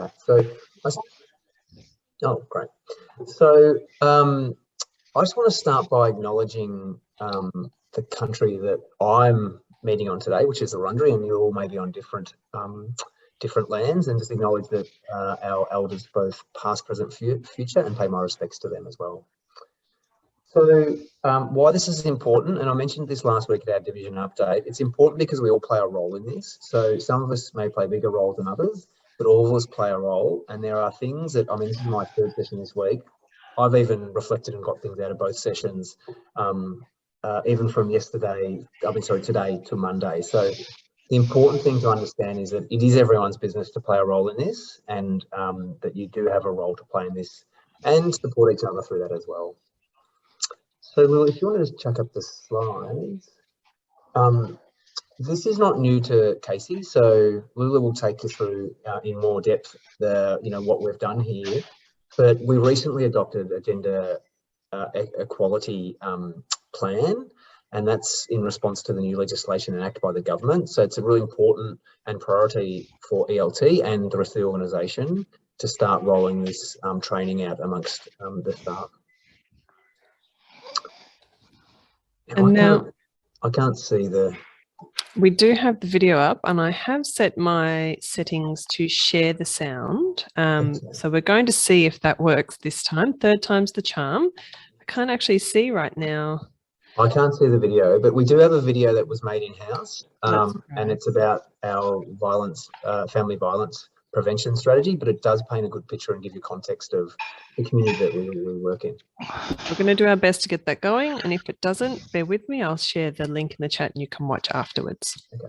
back. So, oh, great. So, I just want to start by acknowledging the country that I'm meeting on today, which is the Wurundjeri, and you're all maybe on different lands, and just acknowledge that our elders, both past, present, future, and pay my respects to them as well. So why this is important, and I mentioned this last week at our division update, it's important because we all play a role in this. So some of us may play bigger roles than others, but all of us play a role. And there are things that, I mean, this is my third session this week. I've even reflected and got things out of both sessions, even from today to Monday. So the important thing to understand is that it is everyone's business to play a role in this, and that you do have a role to play in this and support each other through that as well. So, Lily, if you want to just chuck up the slides. This is not new to Casey, so Lula will take you through in more depth what we've done here. But we recently adopted a gender equality plan, and that's in response to the new legislation enacted by the government. So it's a really important and priority for ELT and the rest of the organisation to start rolling this training out amongst the staff. I can't see the... We do have the video up, and I have set my settings to share the sound. So we're going to see if that works this time. Third time's the charm. I can't actually see right now. I can't see the video, but we do have a video that was made in-house, and it's about our family violence prevention strategy, but it does paint a good picture and give you context of the community that we work in. We're going to do our best to get that going, and if it doesn't, bear with me. I'll share the link in the chat and you can watch afterwards. Okay.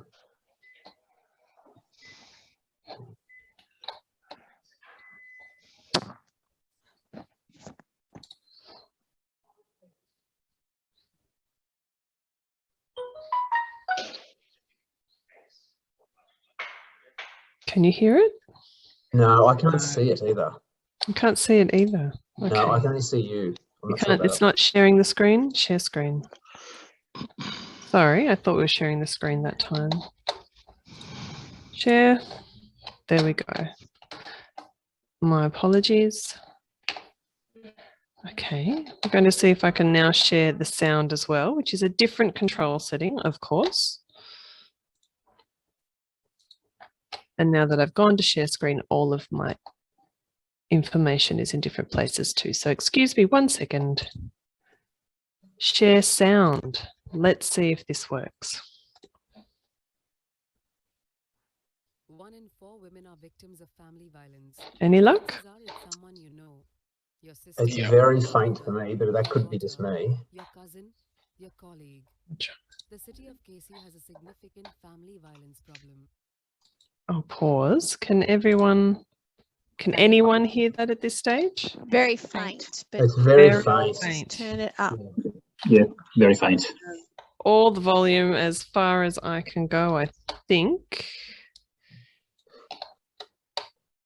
Can you hear it? No, I can't see it either. You can't see it either. Okay. No, I can only see you. It's not sharing the screen. Share screen. Sorry, I thought we were sharing the screen that time. Share. There we go. My apologies. Okay, I'm going to see if I can now share the sound as well, which is a different control setting, of course. And now that I've gone to share screen, all of my information is in different places too. So excuse me 1 second. Share sound. Let's see if this works. 1 in 4 women are victims of family violence. Any luck? Someone you know, your sister, it's very faint for me, but that could be just me. Your cousin, your colleague. The city of Casey has a significant family violence problem. I'll pause. Can anyone hear that at this stage? Very faint. But it's very faint. Turn it up. Yeah, very faint. All the volume as far as I can go, I think.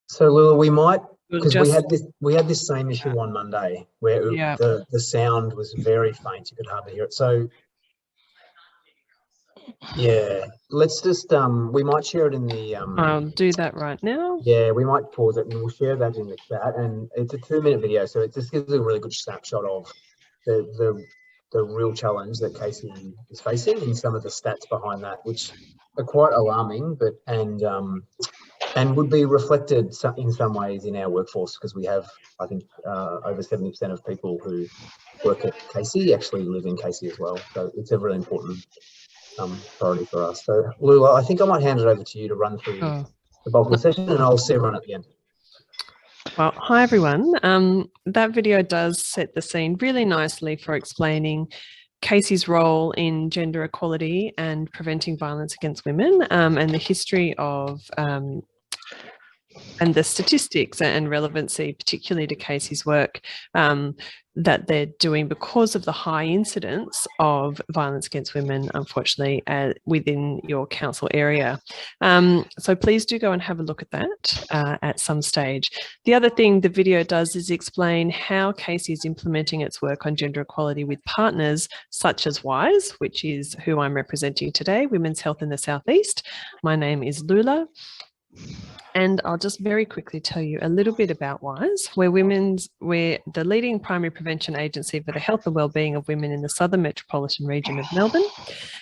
So Lula, we might, because we had this same issue on Monday where the sound was very faint. You could hardly hear it. So yeah, let's just we might share it in the I'll do that right now. Yeah, we might pause it and we'll share that in the chat. And it's a 2-minute video, so it just gives a really good snapshot of the real challenge that Casey is facing and some of the stats behind that, which are quite alarming, but and would be reflected in some ways in our workforce, because we have, I think, over 70% of people who work at Casey actually live in Casey as well. So it's a really important priority for us. So Lula, I think I might hand it over to you to run through the bulk of the session, and I'll see everyone at the end. Well, hi everyone. That video does set the scene really nicely for explaining Casey's role in gender equality and preventing violence against women, and the history of and the statistics and relevancy, particularly to Casey's work, that they're doing because of the high incidence of violence against women, unfortunately, within your council area. So please do go and have a look at that at some stage. The other thing the video does is explain how Casey is implementing its work on gender equality with partners such as WHISE, which is who I'm representing today, Women's Health in the Southeast. My name is Lula. And I'll just very quickly tell you a little bit about WHISE. We're the leading primary prevention agency for the health and wellbeing of women in the Southern Metropolitan region of Melbourne.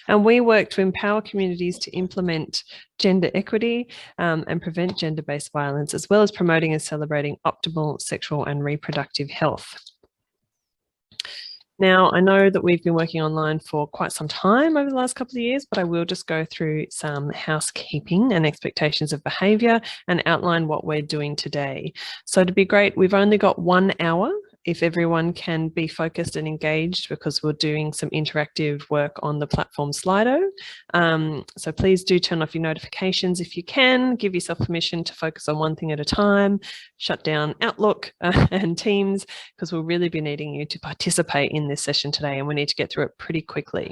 And we work to empower communities to implement gender equity and prevent gender-based violence, as well as promoting and celebrating optimal sexual and reproductive health. Now, I know that we've been working online for quite some time over the last couple of years, but I will just go through some housekeeping and expectations of behaviour and outline what we're doing today. So to be great, we've only got 1 hour if everyone can be focused and engaged, because we're doing some interactive work on the platform Slido. So please do turn off your notifications if you can, give yourself permission to focus on one thing at a time, shut down Outlook and Teams, because we'll really be needing you to participate in this session today, and we need to get through it pretty quickly.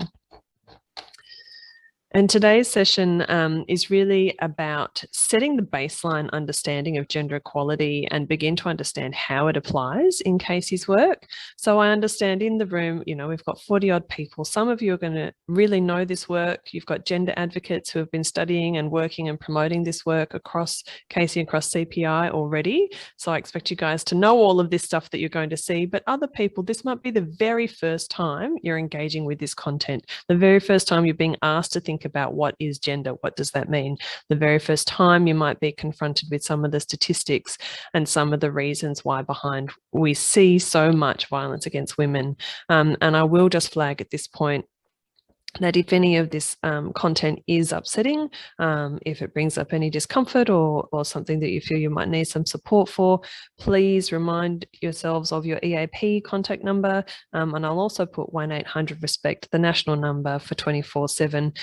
And today's session is really about setting the baseline understanding of gender equality and begin to understand how it applies in Casey's work. So I understand in the room, you know, we've got 40 odd people. Some of you are going to really know this work. You've got gender advocates who have been studying and working and promoting this work across Casey, across CPI already. So I expect you guys to know all of this stuff that you're going to see, but other people, this might be the very first time you're engaging with this content, the very first time you're being asked to think about what is gender, what does that mean? The very first time you might be confronted with some of the statistics and some of the reasons why behind we see so much violence against women. And I will just flag at this point that if any of this content is upsetting, if it brings up any discomfort or something that you feel you might need some support for, please remind yourselves of your EAP contact number. And I'll also put 1-800-RESPECT, the national number for 24/7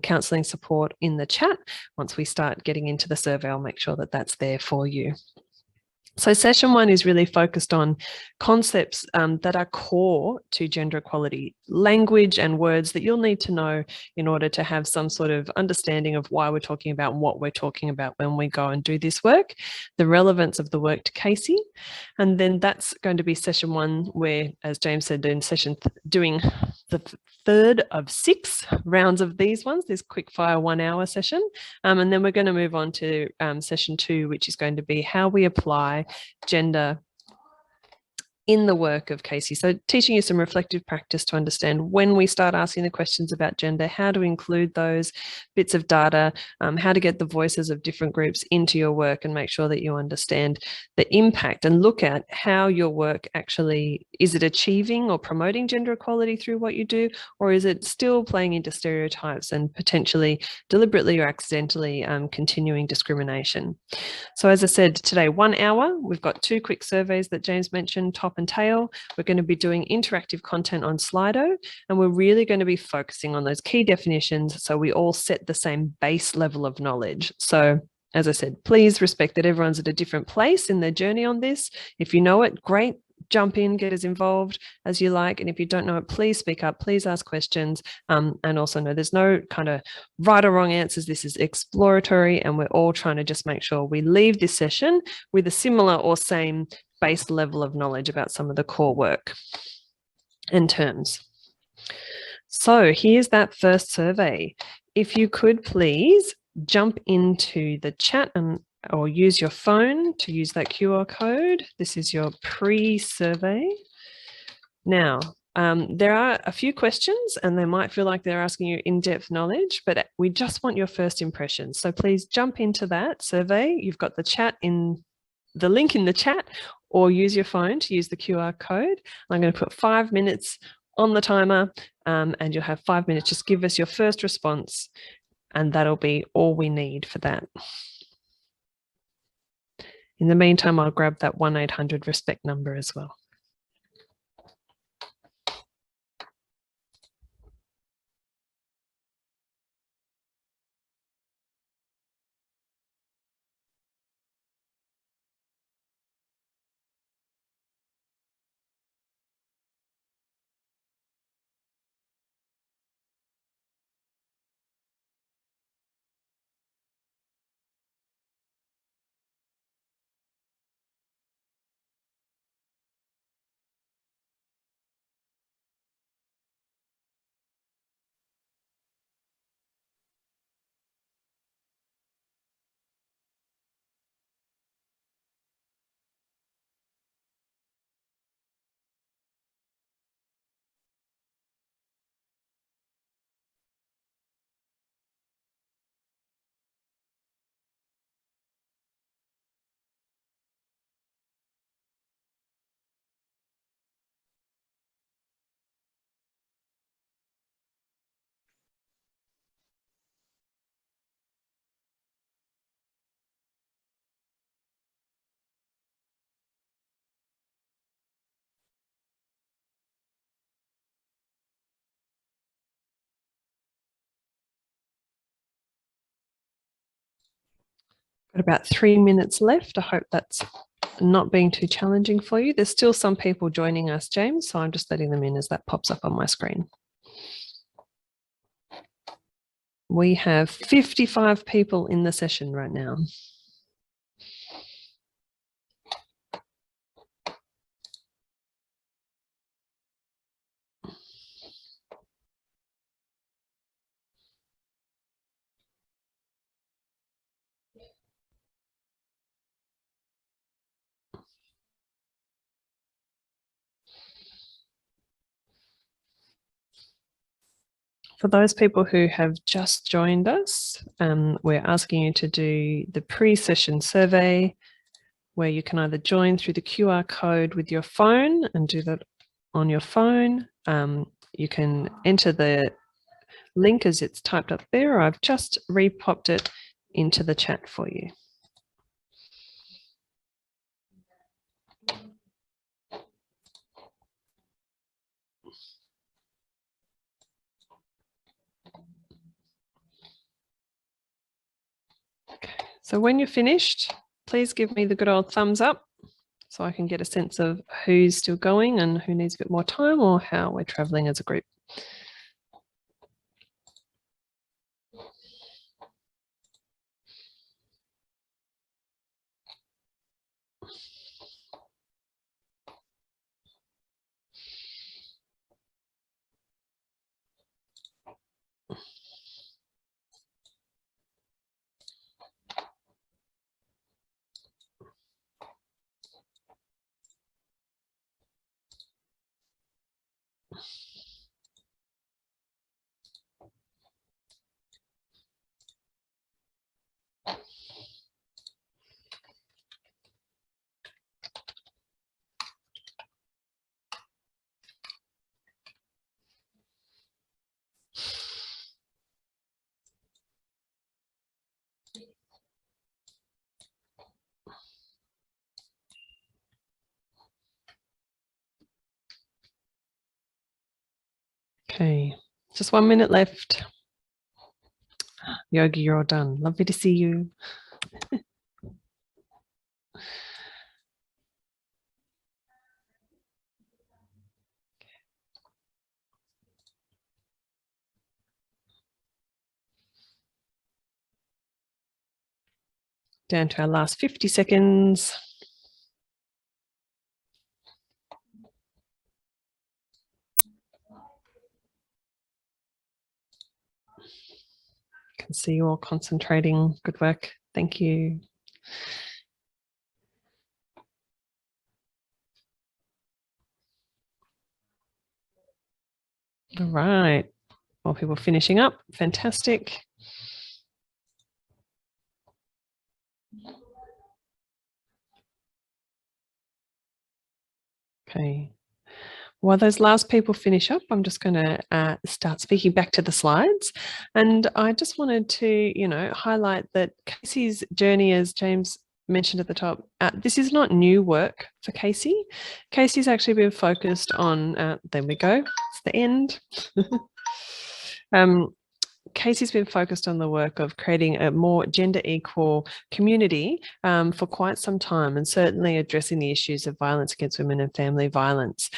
counselling support, in the chat. Once we start getting into the survey, I'll make sure that that's there for you. So session 1 is really focused on concepts that are core to gender equality, language and words that you'll need to know in order to have some sort of understanding of why we're talking about and what we're talking about when we go and do this work, the relevance of the work to Casey. And then that's going to be session 1, where, as James said, in session doing the third of 6 rounds of these ones, this quick fire 1 hour session. And then we're going to move on to session 2, which is going to be how we apply gender in the work of Casey. So teaching you some reflective practice to understand when we start asking the questions about gender, how to include those bits of data, how to get the voices of different groups into your work and make sure that you understand the impact and look at how your work actually, is it achieving or promoting gender equality through what you do, or is it still playing into stereotypes and potentially deliberately or accidentally continuing discrimination. So as I said, today 1 hour, we've got 2 quick surveys that James mentioned, top and tail. We're going to be doing interactive content on Slido, and we're really going to be focusing on those key definitions so we all set the same base level of knowledge. So as I said, please respect that everyone's at a different place in their journey on this. If you know it, great. Jump in, get as involved as you like. And if you don't know it, please speak up, please ask questions. And also know there's no kind of right or wrong answers. This is exploratory, and we're all trying to just make sure we leave this session with a similar or same base level of knowledge about some of the core work and terms. So here's that first survey. If you could please jump into the chat or use your phone to use that QR code. This is your pre-survey. Now, there are a few questions and they might feel like they're asking you in-depth knowledge, but we just want your first impressions. So please jump into that survey. You've got the link in the chat, or use your phone to use the QR code. I'm going to put 5 minutes on the timer and you'll have 5 minutes. Just give us your first response and that'll be all we need for that. In the meantime, I'll grab that 1-800-RESPECT number as well. Got about 3 minutes left. I hope that's not being too challenging for you. There's still some people joining us, James, so I'm just letting them in as that pops up on my screen. We have 55 people in the session right now. For those people who have just joined us, we're asking you to do the pre-session survey, where you can either join through the QR code with your phone and do that on your phone. You can enter the link as it's typed up there, or I've just re-popped it into the chat for you. So when you're finished, please give me the good old thumbs up so I can get a sense of who's still going and who needs a bit more time, or how we're traveling as a group. Okay, just 1 minute left. Yogi, you're all done. Lovely to see you. Down to our last 50 seconds. Can see you all concentrating. Good work. Thank you. All right. More people finishing up. Fantastic. Okay. While those last people finish up, I'm just going to start speaking back to the slides. And I just wanted to, highlight that Casey's journey, as James mentioned at the top, this is not new work for Casey. Casey's actually been focused on, there we go, it's the end. Casey's been focused on the work of creating a more gender equal community for quite some time, and certainly addressing the issues of violence against women and family violence.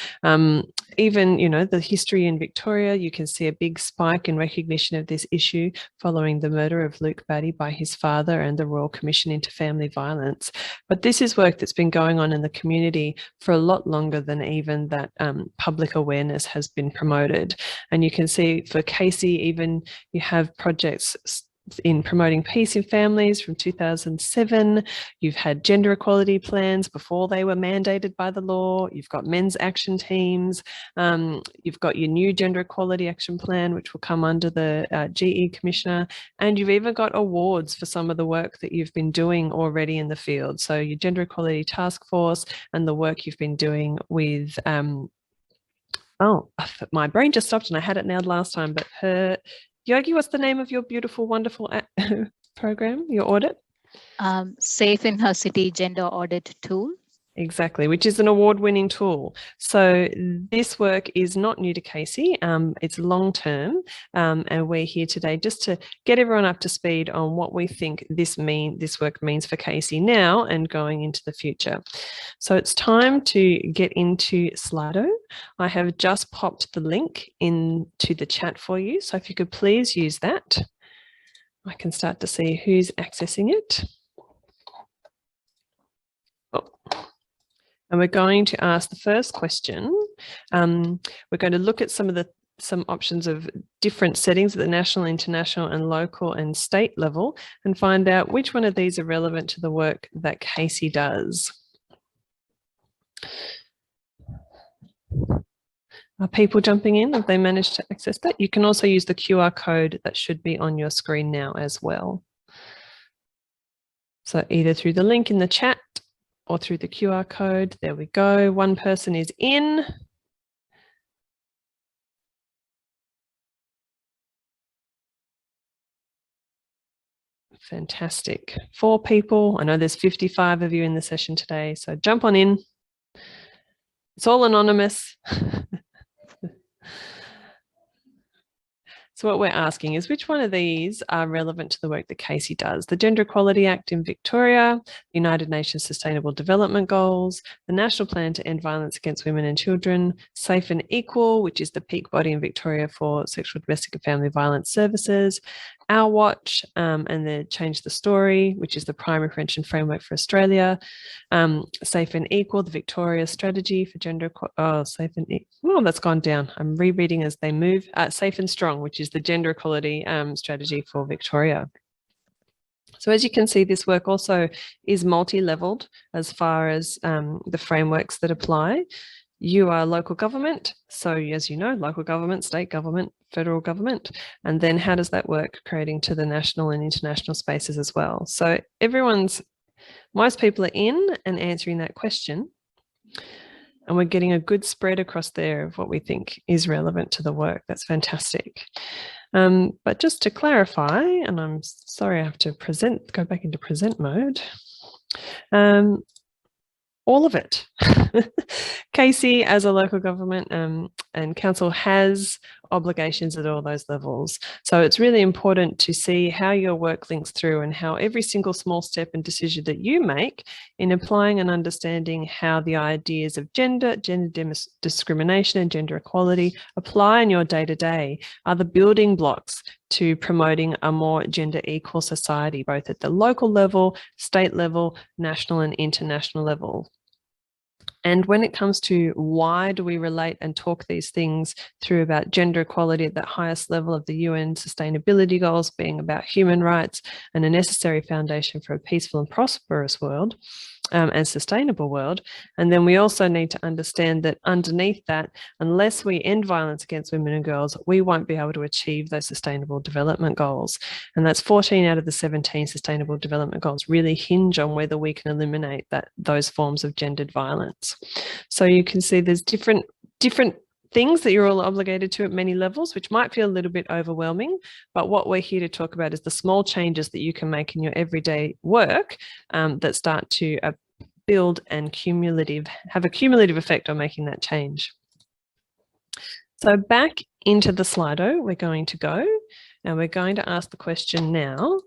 Even, the history in Victoria, you can see a big spike in recognition of this issue following the murder of Luke Batty by his father and the Royal Commission into Family Violence. But this is work that's been going on in the community for a lot longer than even that public awareness has been promoted. And you can see for Casey, even you have projects in promoting peace in families from 2007. You've had gender equality plans before they were mandated by the law. You've got men's action teams. You've got your new gender equality action plan, which will come under the GE Commissioner. And you've even got awards for some of the work that you've been doing already in the field. So your gender equality task force and the work you've been doing with oh, my brain just stopped and I had it nailed last time, but Yogi, what's the name of your beautiful, wonderful program, your audit? Safe in Her City Gender Audit Tool. Exactly, which is an award-winning tool. So this work is not new to Casey. It's long-term, and we're here today just to get everyone up to speed on what we think this work means for Casey now and going into the future. So it's time to get into Slido. I have just popped the link into the chat for you. So if you could please use that, I can start to see who's accessing it. And we're going to ask the first question. We're going to look at some options of different settings at the national, international, and local and state level and find out which one of these are relevant to the work that Casey does. Are people jumping in? Have they managed to access that? You can also use the QR code that should be on your screen now as well. So either through the link in the chat or through the QR code. There we go. One person is in. Fantastic. 4 people. I know there's 55 of you in the session today, so jump on in. It's all anonymous. So what we're asking is which one of these are relevant to the work that Casey does? The Gender Equality Act in Victoria, the United Nations Sustainable Development Goals, the National Plan to End Violence Against Women and Children, Safe and Equal, which is the peak body in Victoria for sexual, domestic and family violence services, Our Watch, and the Change the Story, which is the primary prevention framework for Australia, Safe and Equal, the Victoria Strategy for Gender Safe and Equal. Oh, that's gone down. I'm rereading as they move. Safe and Strong, which is the Gender Equality Strategy for Victoria. So as you can see, this work also is multi-leveled as far as the frameworks that apply. You are local government. So as you know, local government, state government, federal government. And then how does that work creating to the national and international spaces as well? So most people are in and answering that question. And we're getting a good spread across there of what we think is relevant to the work. That's fantastic. But just to clarify, and I'm sorry I have to go back into present mode. All of it. Casey, as a local government and council, has obligations at all those levels. So it's really important to see how your work links through and how every single small step and decision that you make in applying and understanding how the ideas of gender discrimination and gender equality apply in your day-to-day are the building blocks to promoting a more gender equal society, both at the local level, state level, national and international level. And when it comes to why do we relate and talk these things through about gender equality at that highest level of the UN sustainability goals being about human rights and a necessary foundation for a peaceful and prosperous world and sustainable world. And then we also need to understand that underneath that, unless we end violence against women and girls, we won't be able to achieve those sustainable development goals. And that's 14 out of the 17 sustainable development goals really hinge on whether we can eliminate those forms of gendered violence. So you can see there's different things that you're all obligated to at many levels, which might feel a little bit overwhelming, but what we're here to talk about is the small changes that you can make in your everyday work that start to build and have a cumulative effect on making that change. So back into the Slido, we're going to go, and we're going to ask the question now,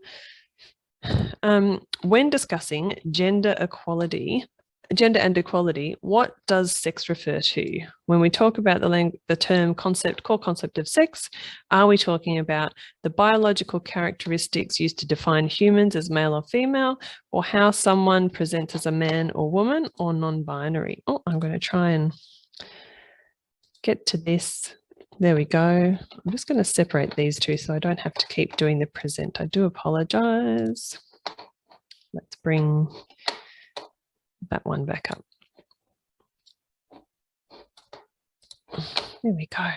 when discussing gender and equality, what does sex refer to? When we talk about the term core concept of sex, are we talking about the biological characteristics used to define humans as male or female, or how someone presents as a man or woman, or non-binary? Oh, I'm going to try and get to this. There we go. I'm just going to separate these two so I don't have to keep doing the present. I do apologize. Let's bring that one back up. There we go.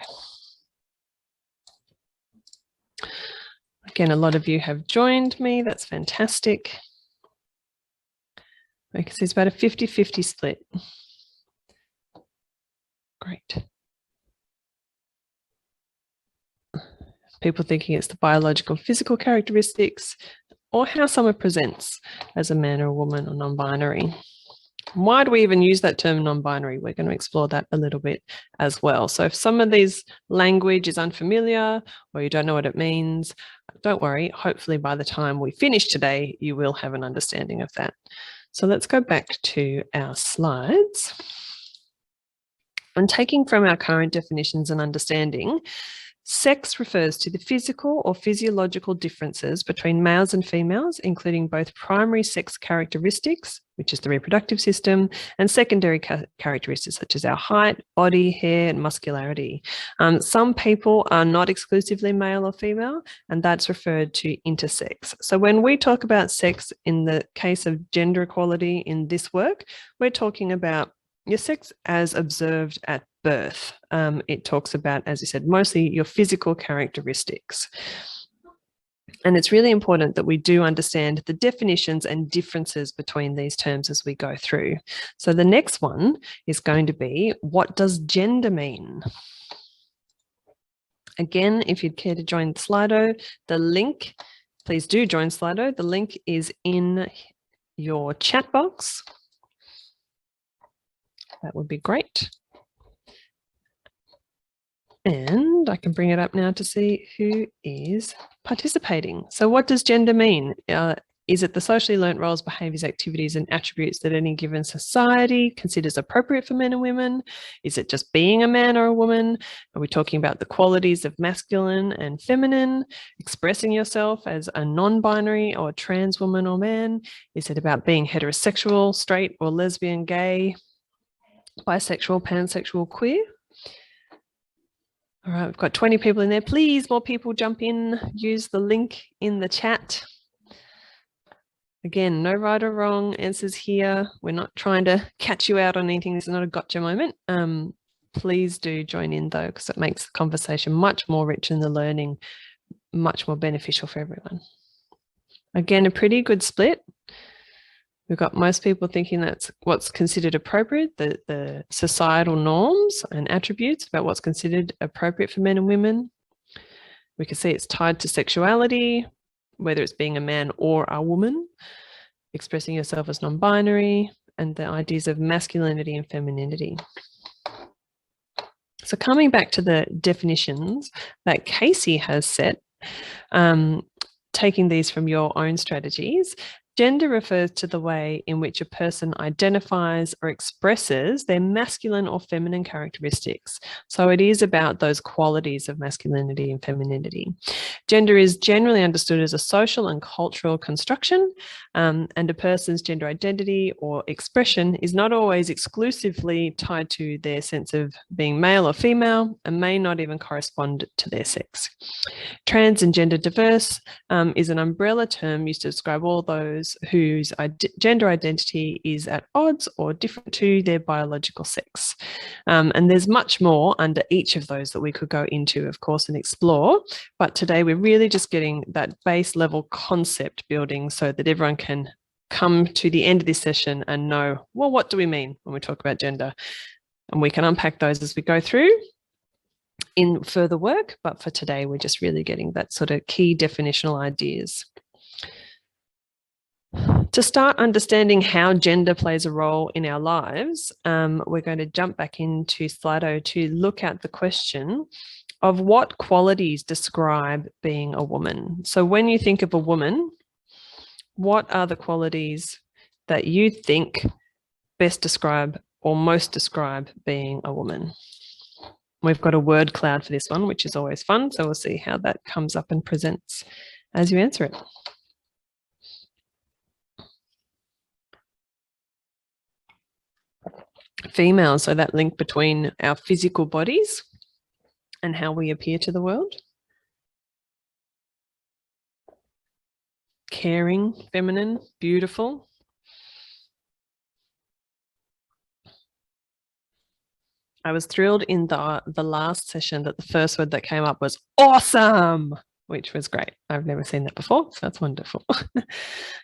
Again, a lot of you have joined me. That's fantastic. Because it's about a 50-50 split. Great. People thinking it's the biological physical characteristics or how someone presents as a man or a woman or non-binary. Why do we even use that term non-binary? We're going to explore that a little bit as well. So if some of these language is unfamiliar or you don't know what it means, don't worry. Hopefully by the time we finish today, you will have an understanding of that. So let's go back to our slides. And taking from our current definitions and understanding, sex refers to the physical or physiological differences between males and females, including both primary sex characteristics, which is the reproductive system, and secondary characteristics such as our height, body, hair, and muscularity. Some people are not exclusively male or female, and that's referred to intersex. So when we talk about sex in the case of gender equality in this work, we're talking about your sex as observed at birth. It talks about, as you said, mostly your physical characteristics. And it's really important that we do understand the definitions and differences between these terms as we go through. So the next one is going to be, what does gender mean? Again, if you'd care to join Slido, the link, please do join Slido. The link is in your chat box. That would be great. And I can bring it up now to see who is participating. So what does gender mean? Is it the socially learnt roles, behaviours, activities and attributes that any given society considers appropriate for men and women? Is it just being a man or a woman? Are we talking about the qualities of masculine and feminine, expressing yourself as a non-binary or trans woman or man? Is it about being heterosexual, straight or lesbian, gay, bisexual, pansexual, queer? All right, we've got 20 people in there. Please, more people jump in, use the link in the chat. Again, no right or wrong answers here. We're not trying to catch you out on anything. This is not a gotcha moment. Please do join in though, because it makes the conversation much more rich and the learning much more beneficial for everyone. Again, a pretty good split. We've got most people thinking that's what's considered appropriate, the societal norms and attributes about what's considered appropriate for men and women. We can see it's tied to sexuality, whether it's being a man or a woman, expressing yourself as non-binary, and the ideas of masculinity and femininity. So coming back to the definitions that Casey has set, taking these from your own strategies, gender refers to the way in which a person identifies or expresses their masculine or feminine characteristics. So it is about those qualities of masculinity and femininity. Gender is generally understood as a social and cultural construction, and a person's gender identity or expression is not always exclusively tied to their sense of being male or female and may not even correspond to their sex. Trans and gender diverse is an umbrella term used to describe all those whose gender identity is at odds or different to their biological sex. And there's much more under each of those that we could go into, of course, and explore. But today we're really just getting that base level concept building so that everyone can come to the end of this session and know, well, what do we mean when we talk about gender? And we can unpack those as we go through in further work. But for today, we're just really getting that sort of key definitional ideas. To start understanding how gender plays a role in our lives, we're going to jump back into Slido to look at the question of what qualities describe being a woman. So when you think of a woman, what are the qualities that you think best describe or most describe being a woman? We've got a word cloud for this one, which is always fun. So we'll see how that comes up and presents as you answer it. Female, so that link between our physical bodies and how we appear to the world. Caring, feminine, beautiful. I was thrilled in the last session that the first word that came up was awesome, which was great. I've never seen that before, so that's wonderful.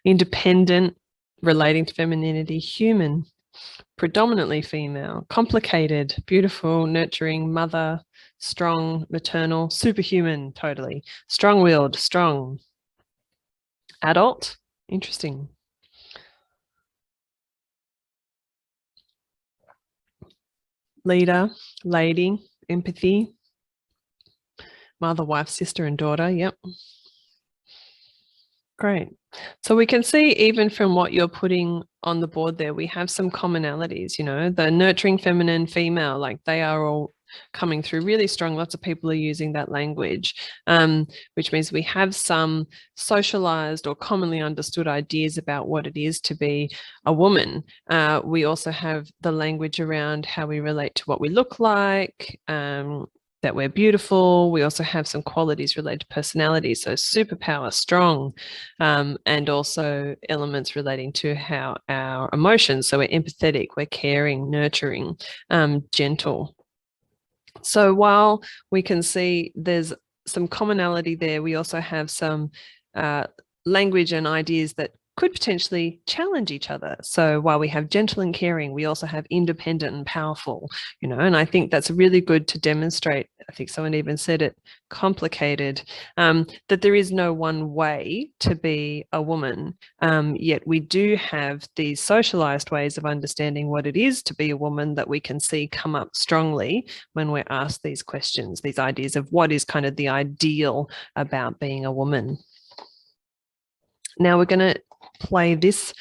Independent, relating to femininity, human, predominantly female, complicated, beautiful, nurturing, mother, strong, maternal, superhuman, totally, strong-willed, strong, adult, interesting. leader, lady, empathy, mother, wife, sister, and daughter. Yep. Great. So we can see even from what you're putting on the board there, we have some commonalities, you know, the nurturing feminine, female, like they are all coming through really strong. Lots of people are using that language, which means we have some socialized or commonly understood ideas about what it is to be a woman. We also have the language around how we relate to what we look like, that we're beautiful. We also have some qualities related to personality, so superpower, strong, and also elements relating to how our emotions, so we're empathetic, we're caring, nurturing, gentle. So while we can see there's some commonality there, we also have some language and ideas that could potentially challenge each other. So while we have gentle and caring, we also have independent and powerful, you know, and I think that's really good to demonstrate. I think someone even said it, complicated, that there is no one way to be a woman, yet we do have these socialized ways of understanding what it is to be a woman that we can see come up strongly when we're asked these questions, these ideas of what is kind of the ideal about being a woman. Now we're going to play this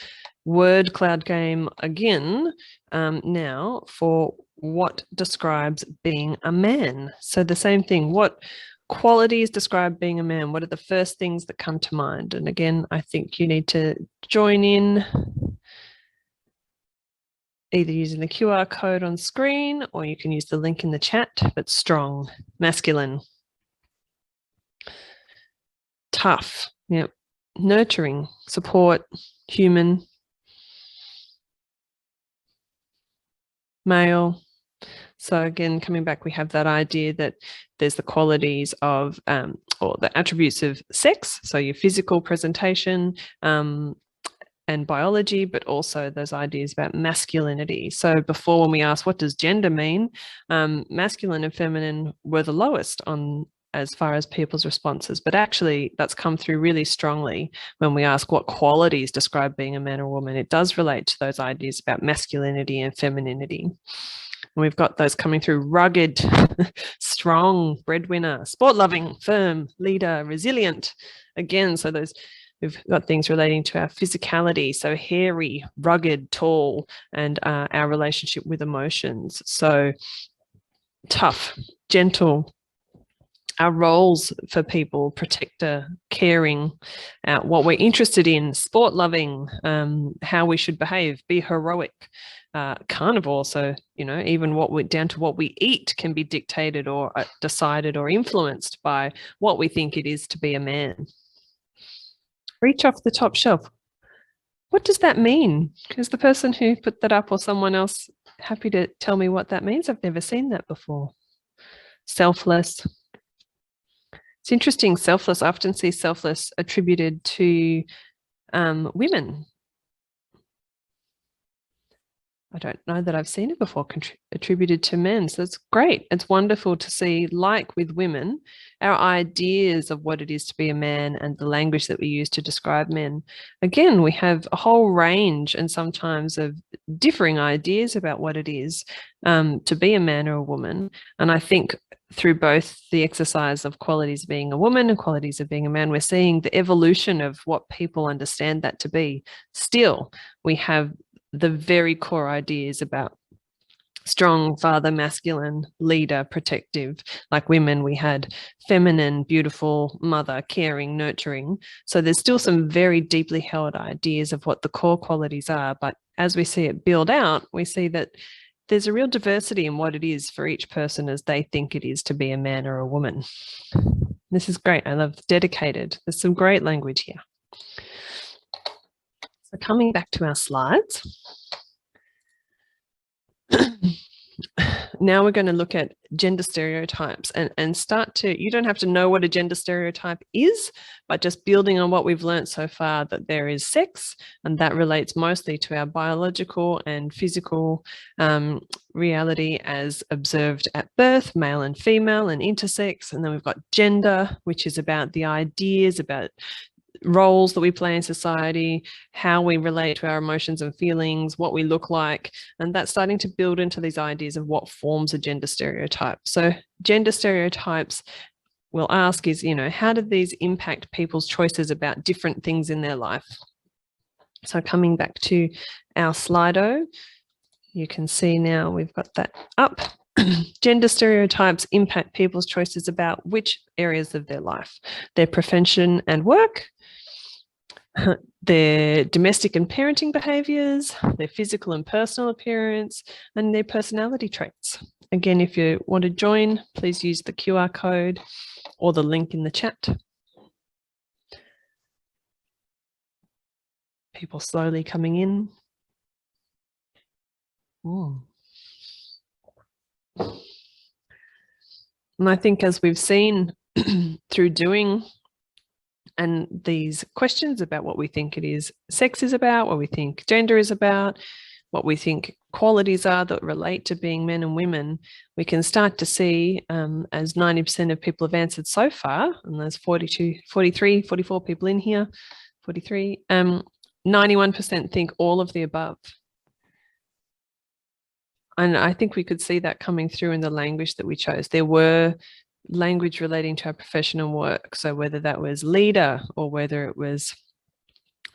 word cloud game again now for what describes being a man. So the same thing, what qualities describe being a man? What are the first things that come to mind? And again, I think you need to join in either using the QR code on screen or you can use the link in the chat, but strong, masculine, tough, yep. Nurturing, support, human, male. So again, coming back, we have that idea that there's the qualities of, or the attributes of sex, so your physical presentation and biology, but also those ideas about masculinity. So before, when we asked, what does gender mean? Masculine and feminine were the lowest on as far as people's responses, but actually that's come through really strongly when we ask what qualities describe being a man or woman. It does relate to those ideas about masculinity and femininity. And we've got those coming through: rugged, strong, breadwinner, sport-loving, firm, leader, resilient. Again, so those, we've got things relating to our physicality, so hairy, rugged, tall, and our relationship with emotions. So tough, gentle, our roles for people: protector, caring, what we're interested in, sport loving, how we should behave, be heroic, carnivore. So, you know, even what we're down to what we eat can be dictated or decided or influenced by what we think it is to be a man. Reach off the top shelf. What does that mean? Is the person who put that up or someone else happy to tell me what that means? I've never seen that before. Selfless. It's interesting, selfless. I often see selfless attributed to women. I don't know that I've seen it before attributed to men. So it's great. It's wonderful to see, like with women, our ideas of what it is to be a man and the language that we use to describe men. Again, we have a whole range and sometimes of differing ideas about what it is to be a man or a woman. And I think through both the exercise of qualities of being a woman and qualities of being a man, we're seeing the evolution of what people understand that to be. Still, we have the very core ideas about strong, father, masculine, leader, protective. Like women, we had feminine, beautiful, mother, caring, nurturing. So there's still some very deeply held ideas of what the core qualities are. But as we see it build out, we see that there's a real diversity in what it is for each person as they think it is to be a man or a woman. This is great. I love dedicated. There's some great language here. So coming back to our slides. Now we're going to look at gender stereotypes and start to, you don't have to know what a gender stereotype is, but just building on what we've learned so far, that there is sex, and that relates mostly to our biological and physical reality as observed at birth, male and female and intersex. And then we've got gender, which is about the ideas about roles that we play in society, how we relate to our emotions and feelings, what we look like, and that's starting to build into these ideas of what forms a gender stereotype. So gender stereotypes we'll ask is, how do these impact people's choices about different things in their life? So coming back to our Slido, you can see now we've got that up. Gender stereotypes impact people's choices about which areas of their life: their profession and work, their domestic and parenting behaviours, their physical and personal appearance, and their personality traits. Again, if you want to join, please use the QR code or the link in the chat. People slowly coming in. Ooh. And I think as we've seen through doing and these questions about what we think it is sex is about, what we think gender is about, what we think qualities are that relate to being men and women, we can start to see, as 90% of people have answered so far, and there's 44 people in here, 43, 91% think all of the above. And I think we could see that coming through in the language that we chose. There were language relating to our profession and work. So whether that was leader or whether it was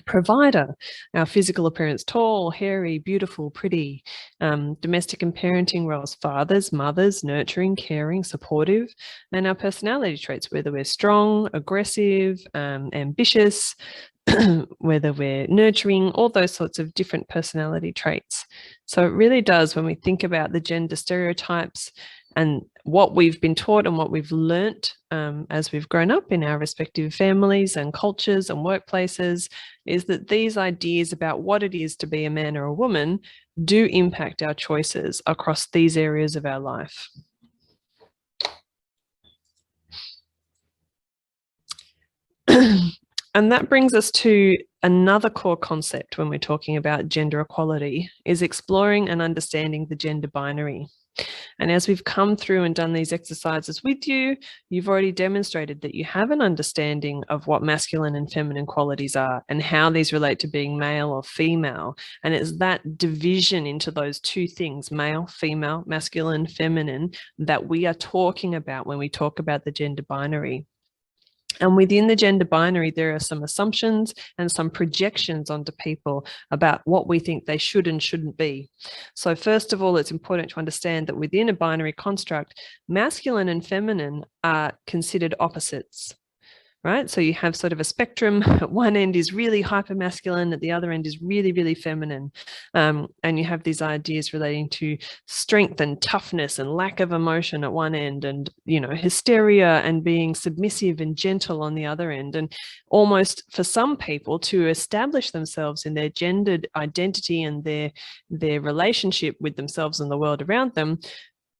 provider, our physical appearance, tall, hairy, beautiful, pretty, domestic and parenting roles, fathers, mothers, nurturing, caring, supportive, and our personality traits, whether we're strong, aggressive, ambitious, whether we're nurturing, all those sorts of different personality traits. So it really does, when we think about the gender stereotypes and what we've been taught and what we've learnt as we've grown up in our respective families and cultures and workplaces, is that these ideas about what it is to be a man or a woman do impact our choices across these areas of our life. And that brings us to another core concept when we're talking about gender equality, is exploring and understanding the gender binary. And as we've come through and done these exercises with you, you've already demonstrated that you have an understanding of what masculine and feminine qualities are and how these relate to being male or female. And it's that division into those two things, male, female, masculine, feminine, that we are talking about when we talk about the gender binary. And within the gender binary, there are some assumptions and some projections onto people about what we think they should and shouldn't be. So first of all, it's important to understand that within a binary construct, masculine and feminine are considered opposites. Right? So you have sort of a spectrum. At one end is really hyper masculine, at the other end is really, really feminine. And you have these ideas relating to strength and toughness and lack of emotion at one end, and, hysteria and being submissive and gentle on the other end. And almost for some people to establish themselves in their gendered identity and their relationship with themselves and the world around them,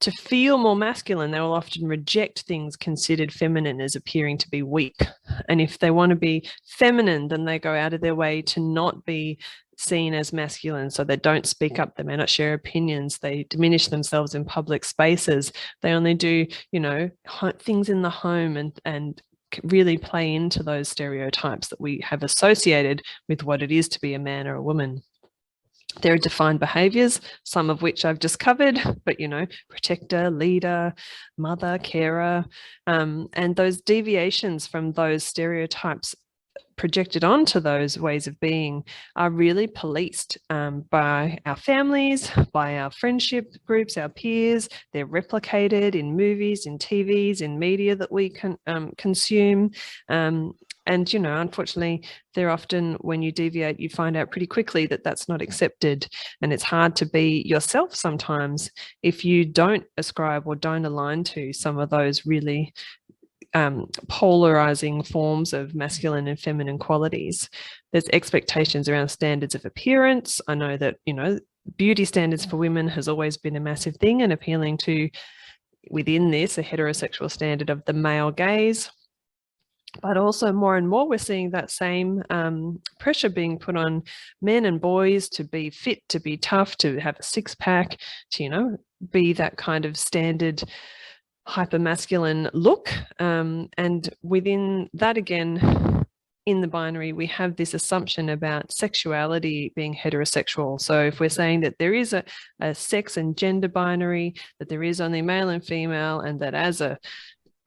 to feel more masculine, they will often reject things considered feminine as appearing to be weak. And if they want to be feminine, then they go out of their way to not be seen as masculine. So they don't speak up, they may not share opinions, they diminish themselves in public spaces. They only do, things in the home and really play into those stereotypes that we have associated with what it is to be a man or a woman. There are defined behaviours, some of which I've just covered, but, protector, leader, mother, carer, and those deviations from those stereotypes projected onto those ways of being are really policed by our families, by our friendship groups, our peers. They're replicated in movies, in TVs, in media that we can consume. And, unfortunately, they're often, when you deviate, you find out pretty quickly that that's not accepted. And it's hard to be yourself sometimes if you don't ascribe or don't align to some of those really polarizing forms of masculine and feminine qualities. There's expectations around standards of appearance. I know that, beauty standards for women has always been a massive thing, and appealing to, within this, a heterosexual standard of the male gaze. But also more and more, we're seeing that same pressure being put on men and boys to be fit, to be tough, to have a six-pack, to, be that kind of standard hyper-masculine look. And within that, again, in the binary, we have this assumption about sexuality being heterosexual. So if we're saying that there is a sex and gender binary, that there is only male and female, and that as a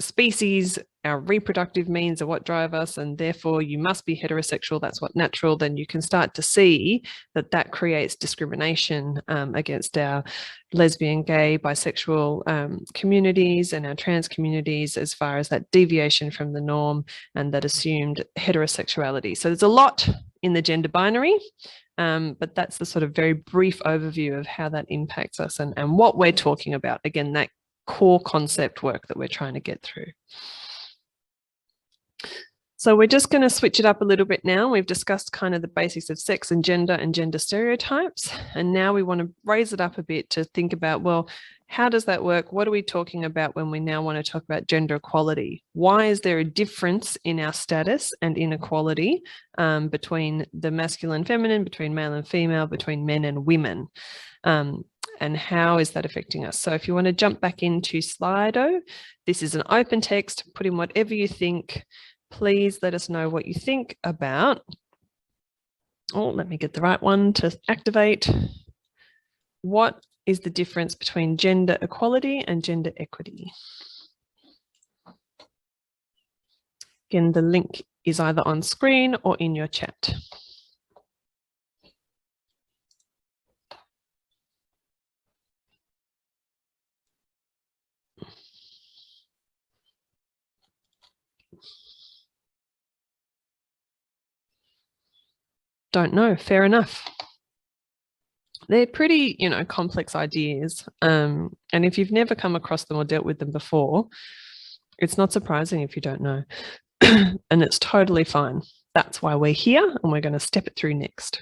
species, our reproductive means are what drive us, and therefore you must be heterosexual, that's what natural, then you can start to see that that creates discrimination against our lesbian, gay, bisexual communities and our trans communities as far as that deviation from the norm and that assumed heterosexuality. So there's a lot in the gender binary, but that's the sort of very brief overview of how that impacts us and what we're talking about. Again, that core concept work that we're trying to get through. So we're just going to switch it up a little bit now. We've discussed kind of the basics of sex and gender stereotypes. And now we want to raise it up a bit to think about, well, how does that work? What are we talking about when we now want to talk about gender equality? Why is there a difference in our status and inequality between the masculine and feminine, between male and female, between men and women? And how is that affecting us? So if you want to jump back into Slido, this is an open text, put in whatever you think. Please let us know what you think about. Oh, let me get the right one to activate. What is the difference between gender equality and gender equity? Again, the link is either on screen or in your chat. Don't know, fair enough. They're pretty, complex ideas. And if you've never come across them or dealt with them before, it's not surprising if you don't know. And it's totally fine. That's why we're here, and we're going to step it through next.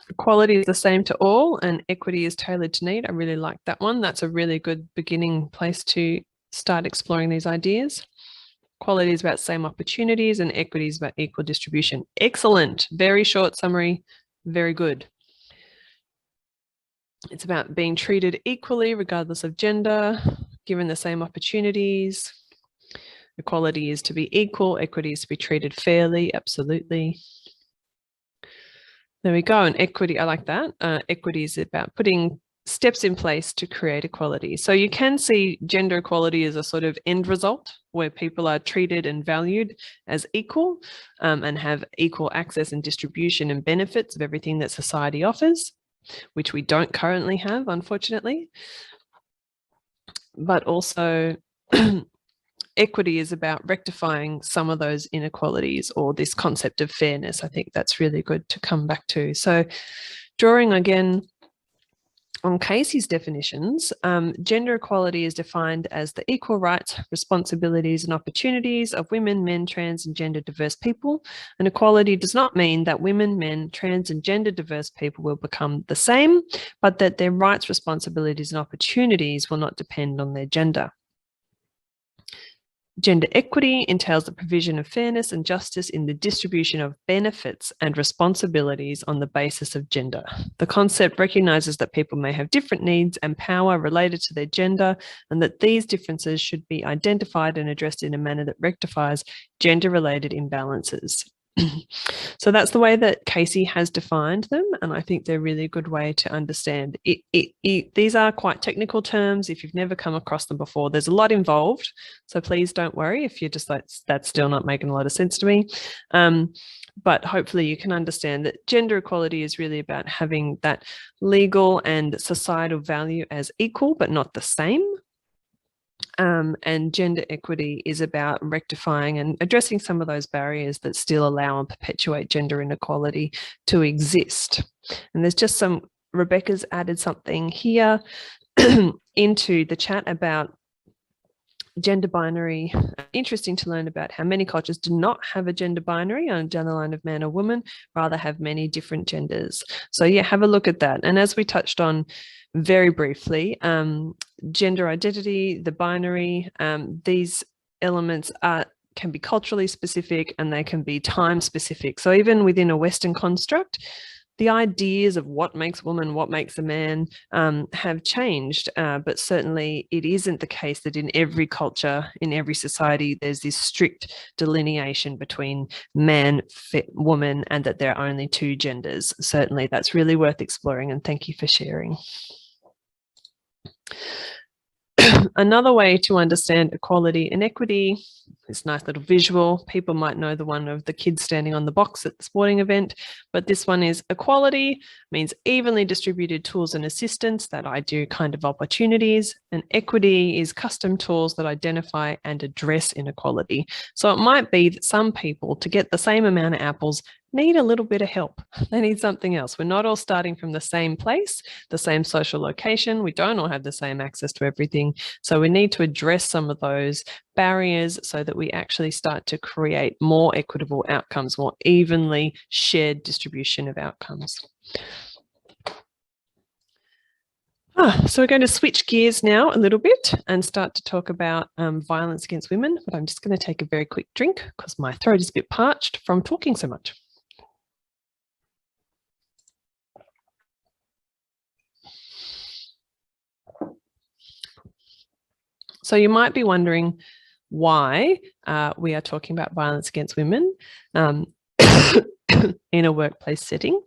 Equality is the same to all and equity is tailored to need. I really like that one. That's a really good beginning place to start exploring these ideas. Equality is about same opportunities and equity is about equal distribution. Excellent. Very short summary. Very good. It's about being treated equally regardless of gender, given the same opportunities. Equality is to be equal. Equity is to be treated fairly. Absolutely. There we go. And equity, I like that. Equity is about putting steps in place to create equality. So you can see gender equality as a sort of end result where people are treated and valued as equal and have equal access and distribution and benefits of everything that society offers, which we don't currently have, unfortunately. But also equity is about rectifying some of those inequalities or this concept of fairness. I think that's really good to come back to. So drawing again on Casey's definitions, gender equality is defined as the equal rights, responsibilities and opportunities of women, men, trans and gender diverse people. And equality does not mean that women, men, trans and gender diverse people will become the same, but that their rights, responsibilities and opportunities will not depend on their gender. Gender equity entails the provision of fairness and justice in the distribution of benefits and responsibilities on the basis of gender. The concept recognises that people may have different needs and power related to their gender, and that these differences should be identified and addressed in a manner that rectifies gender-related imbalances. So that's the way that Casey has defined them, and I think they're a really good way to understand it. These are quite technical terms. If you've never come across them before, there's a lot involved, so please don't worry if you're just like, that's still not making a lot of sense to me. But hopefully you can understand that gender equality is really about having that legal and societal value as equal but not the same. And gender equity is about rectifying and addressing some of those barriers that still allow and perpetuate gender inequality to exist. And there's just some, Rebecca's added something here into the chat about gender binary. Interesting to learn about how many cultures do not have a gender binary on down the line of man or woman, rather have many different genders. So yeah, have a look at that. And as we touched on very briefly, gender identity, the binary, these elements can be culturally specific and they can be time specific. So even within a Western construct, the ideas of what makes a woman, what makes a man have changed, but certainly it isn't the case that in every culture, in every society, there's this strict delineation between man, woman, and that there are only two genders. Certainly that's really worth exploring, and thank you for sharing. Another way to understand equality and equity, this nice little visual, people might know the one of the kids standing on the box at the sporting event, but this one is equality means evenly distributed tools and assistance that ideal kind of opportunities, and equity is custom tools that identify and address inequality. So it might be that some people, to get the same amount of apples, need a little bit of help. They need something else. We're not all starting from the same place, the same social location. We don't all have the same access to everything. So we need to address some of those barriers so that we actually start to create more equitable outcomes, more evenly shared distribution of outcomes. So we're going to switch gears now a little bit and start to talk about violence against women, but I'm just going to take a very quick drink because my throat is a bit parched from talking so much. So you might be wondering why we are talking about violence against women in a workplace setting.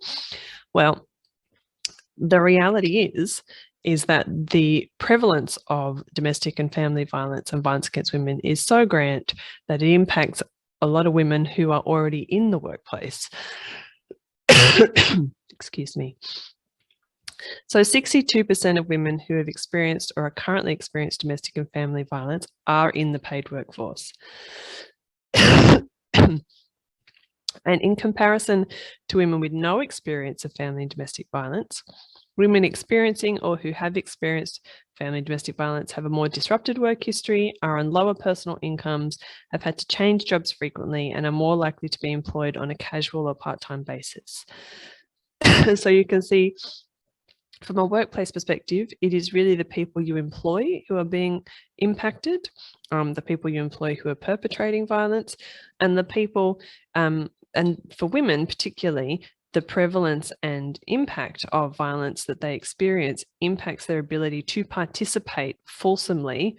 Well, the reality is that the prevalence of domestic and family violence and violence against women is so grand that it impacts a lot of women who are already in the workplace. Excuse me. So 62% of women who have experienced or are currently experiencing domestic and family violence are in the paid workforce. And in comparison to women with no experience of family and domestic violence, women experiencing or who have experienced family and domestic violence have a more disrupted work history, are on lower personal incomes, have had to change jobs frequently, and are more likely to be employed on a casual or part-time basis. So you can see, from a workplace perspective, it is really the people you employ who are being impacted, the people you employ who are perpetrating violence, and the people, and for women particularly, the prevalence and impact of violence that they experience impacts their ability to participate fulsomely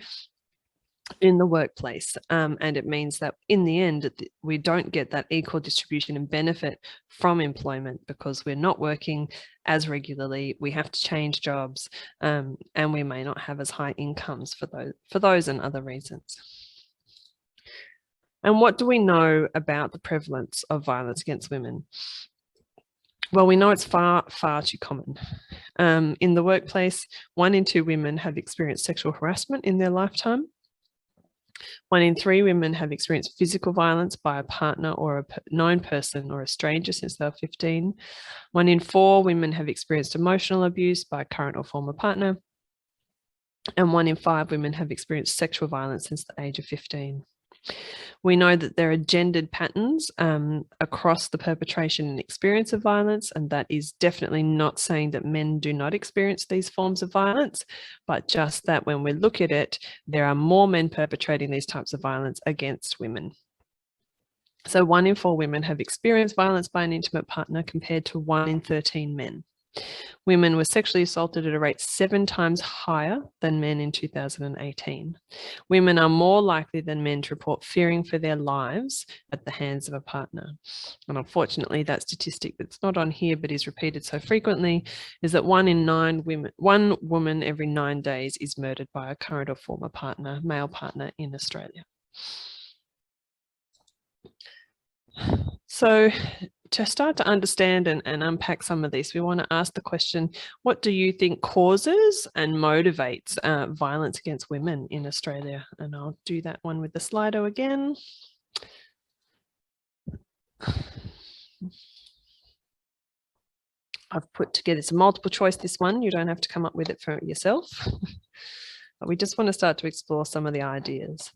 in the workplace. And it means that in the end, we don't get that equal distribution and benefit from employment because we're not working as regularly, we have to change jobs, and we may not have as high incomes for those and other reasons. And what do we know about the prevalence of violence against women? Well, we know it's far, far too common. In the workplace, 1 in 2 women have experienced sexual harassment in their lifetime. 1 in 3 women have experienced physical violence by a partner or a known person or a stranger since they were 15. 1 in 4 women have experienced emotional abuse by a current or former partner. And 1 in 5 women have experienced sexual violence since the age of 15. We know that there are gendered patterns across the perpetration and experience of violence, and that is definitely not saying that men do not experience these forms of violence, but just that when we look at it, there are more men perpetrating these types of violence against women. So 1 in 4 women have experienced violence by an intimate partner compared to 1 in 13 men. Women were sexually assaulted at a rate 7 times higher than men in 2018. Women are more likely than men to report fearing for their lives at the hands of a partner. And unfortunately, that statistic that's not on here but is repeated so frequently is that 1 woman every 9 days is murdered by a current or former partner, male partner in Australia. So to start to understand and unpack some of this, we want to ask the question, what do you think causes and motivates violence against women in Australia? And I'll do that one with the Slido again. I've put together some multiple choice, this one. You don't have to come up with it for yourself. But we just want to start to explore some of the ideas.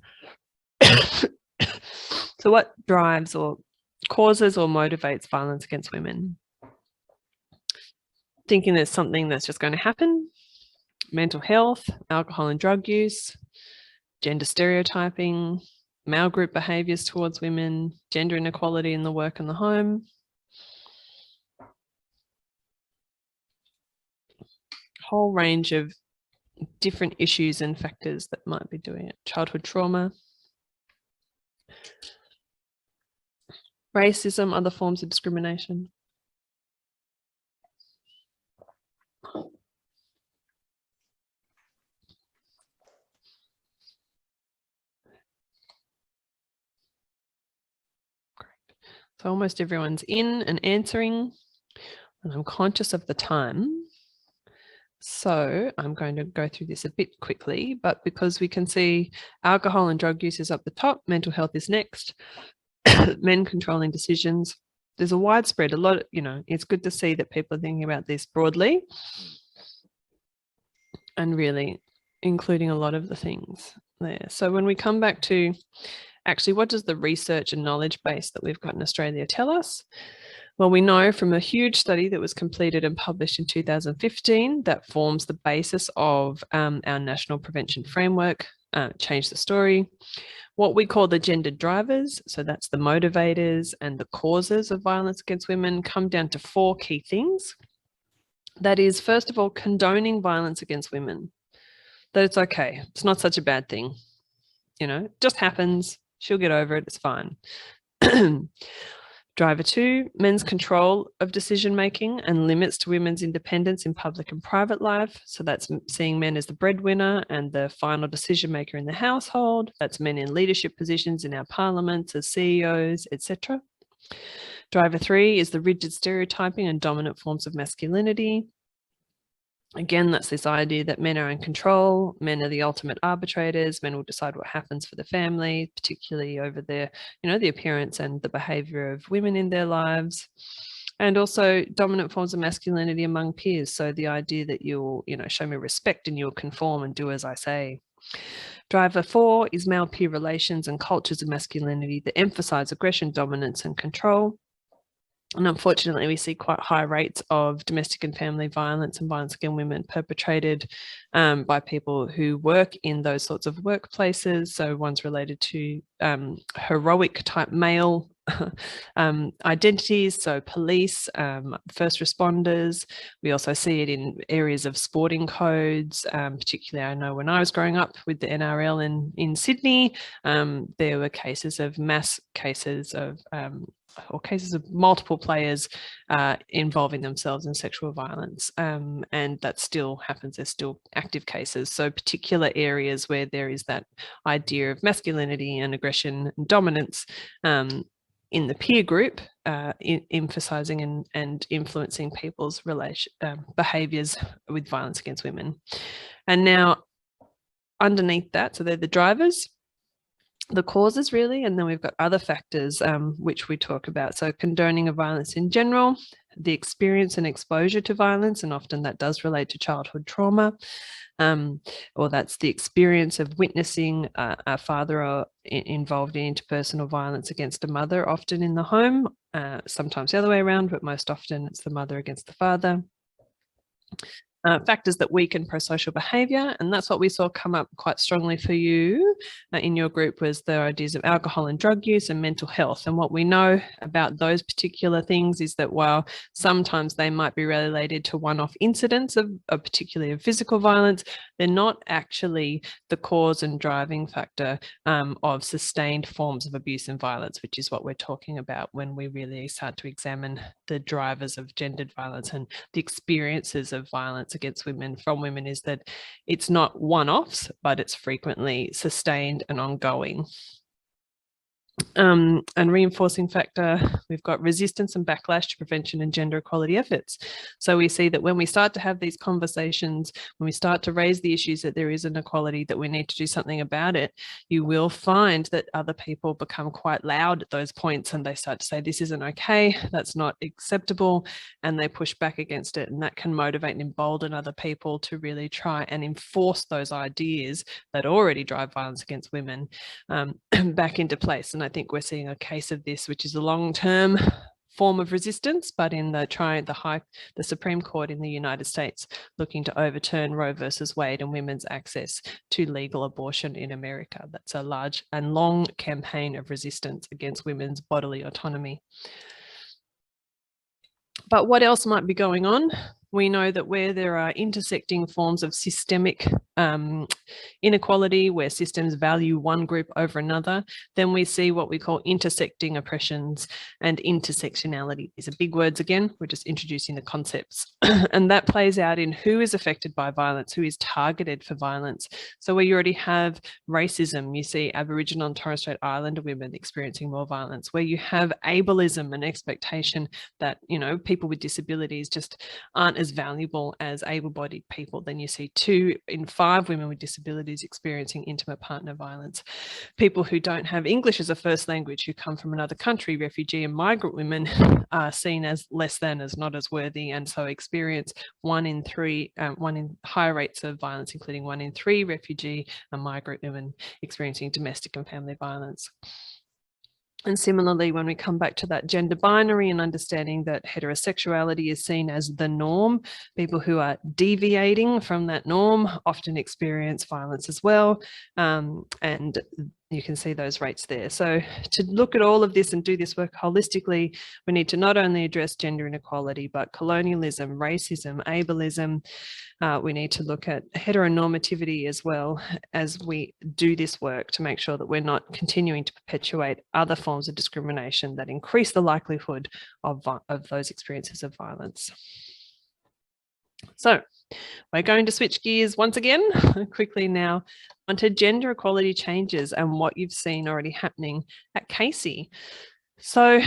So what drives or causes or motivates violence against women? Thinking there's something that's just going to happen, mental health, alcohol and drug use, gender stereotyping, male group behaviours towards women, gender inequality in the work and the home. whole range of different issues and factors that might be doing it. Childhood trauma, racism, other forms of discrimination. So almost everyone's in and answering, and I'm conscious of the time. So I'm going to go through this a bit quickly, but because we can see alcohol and drug use is up the top, mental health is next, men controlling decisions. There's a widespread, a lot, it's good to see that people are thinking about this broadly and really including a lot of the things there. So when we come back to actually, what does the research and knowledge base that we've got in Australia tell us? Well, we know from a huge study that was completed and published in 2015 that forms the basis of our National Prevention Framework, Change the Story, what we call the gendered drivers, so that's the motivators and the causes of violence against women, come down to 4 key things. That is, first of all, condoning violence against women. That it's okay, it's not such a bad thing. It just happens. She'll get over it. It's fine. Driver 2, men's control of decision-making and limits to women's independence in public and private life. So that's seeing men as the breadwinner and the final decision-maker in the household. That's men in leadership positions in our parliaments as CEOs, etc. Driver 3 is the rigid stereotyping and dominant forms of masculinity. Again, that's this idea that men are in control, men are the ultimate arbitrators, men will decide what happens for the family, particularly over their, the appearance and the behavior of women in their lives. And also dominant forms of masculinity among peers. So the idea that you'll, show me respect and you'll conform and do as I say. Driver 4 is male peer relations and cultures of masculinity that emphasize aggression, dominance, and control. And unfortunately, we see quite high rates of domestic and family violence and violence against women perpetrated by people who work in those sorts of workplaces. So one's related to heroic type male identities, so police, first responders. We also see it in areas of sporting codes, particularly I know when I was growing up with the NRL in Sydney, there were cases of mass cases of or cases of multiple players involving themselves in sexual violence, and that still happens. There's still active cases. So particular areas where there is that idea of masculinity and aggression and dominance in the peer group, emphasizing and influencing people's behaviors with violence against women. And now underneath that, so they're the drivers, the causes really, and then we've got other factors which we talk about. So condoning of violence in general, the experience and exposure to violence, and often that does relate to childhood trauma, or that's the experience of witnessing a father involved in interpersonal violence against a mother, often in the home, sometimes the other way around, but most often it's the mother against the father. Factors that weaken pro-social behaviour, and that's what we saw come up quite strongly for you in your group, was the ideas of alcohol and drug use and mental health. And what we know about those particular things is that while sometimes they might be related to one-off incidents of particularly of physical violence, they're not actually the cause and driving factor of sustained forms of abuse and violence, which is what we're talking about when we really start to examine the drivers of gendered violence and the experiences of violence against women from women, is that it's not one-offs, but it's frequently sustained and ongoing. And reinforcing factor, we've got resistance and backlash to prevention and gender equality efforts. So we see that when we start to have these conversations, when we start to raise the issues that there is inequality, that we need to do something about it, you will find that other people become quite loud at those points and they start to say, this isn't okay, that's not acceptable, and they push back against it. And that can motivate and embolden other people to really try and enforce those ideas that already drive violence against women back into place. And I think we're seeing a case of this, which is a long-term form of resistance, but in the Supreme Court in the United States looking to overturn Roe versus Wade and women's access to legal abortion in America. That's a large and long campaign of resistance against women's bodily autonomy. But what else might be going on? We know that where there are intersecting forms of systemic inequality, where systems value one group over another, then we see what we call intersecting oppressions and intersectionality. These are big words again, we're just introducing the concepts. And that plays out in who is affected by violence, who is targeted for violence. So where you already have racism, you see Aboriginal and Torres Strait Islander women experiencing more violence. Where you have ableism and expectation that, you know, people with disabilities just aren't as valuable as able-bodied people, then you see 2 in 5 women with disabilities experiencing intimate partner violence. People who don't have English as a first language, who come from another country, refugee and migrant women, are seen as less than, as not as worthy, and so experience 1 in 3, 1 in higher rates of violence, including 1 in 3 refugee and migrant women experiencing domestic and family violence. And similarly, when we come back to that gender binary and understanding that heterosexuality is seen as the norm, people who are deviating from that norm often experience violence as well. And you can see those rates there. So to look at all of this and do this work holistically, we need to not only address gender inequality, but colonialism, racism, ableism. We need to look at heteronormativity as well as we do this work to make sure that we're not continuing to perpetuate other forms of discrimination that increase the likelihood of those experiences of violence. So we're going to switch gears once again quickly now onto gender equality changes and what you've seen already happening at Casey. So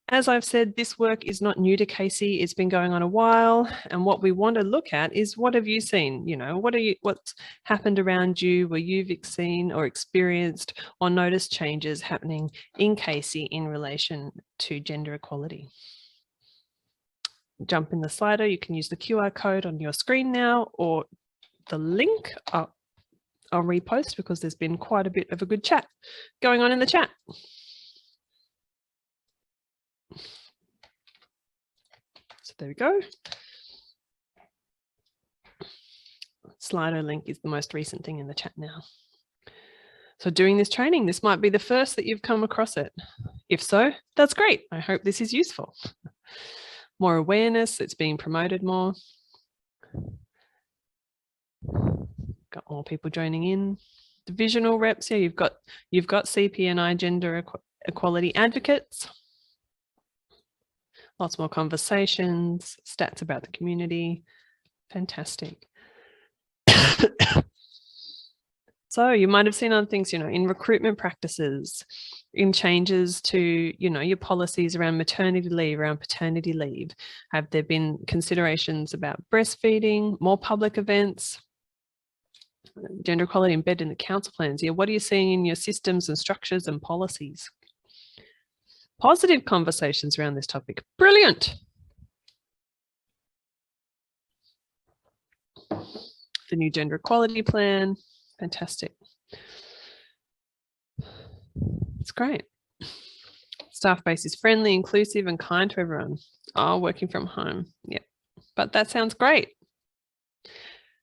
as I've said, this work is not new to Casey. It's been going on a while. And what we want to look at is, what have you seen? You know, what's happened around you where you've seen or experienced or noticed changes happening in Casey in relation to gender equality? Jump in the slider. You can use the QR code on your screen now, or the link I'll repost, because there's been quite a bit of a good chat going on in the chat. So there we go. Slido link is the most recent thing in the chat now. So doing this training, this might be the first that you've come across it. If so, that's great. I hope this is useful. More awareness, it's being promoted more. Got more people joining in. Divisional reps, yeah, you've got CP&I gender equality advocates. Lots more conversations, stats about the community. Fantastic. So you might have seen other things, you know, in recruitment practices, in changes to, you know, your policies around maternity leave, around paternity leave. Have there been considerations about breastfeeding, more public events, gender equality embedded in the council plans? Yeah, what are you seeing in your systems and structures and policies? Positive conversations around this topic. Brilliant. The new gender equality plan. Fantastic. It's great. Staff base is friendly, inclusive, and kind to everyone. Oh, working from home. Yep. But that sounds great.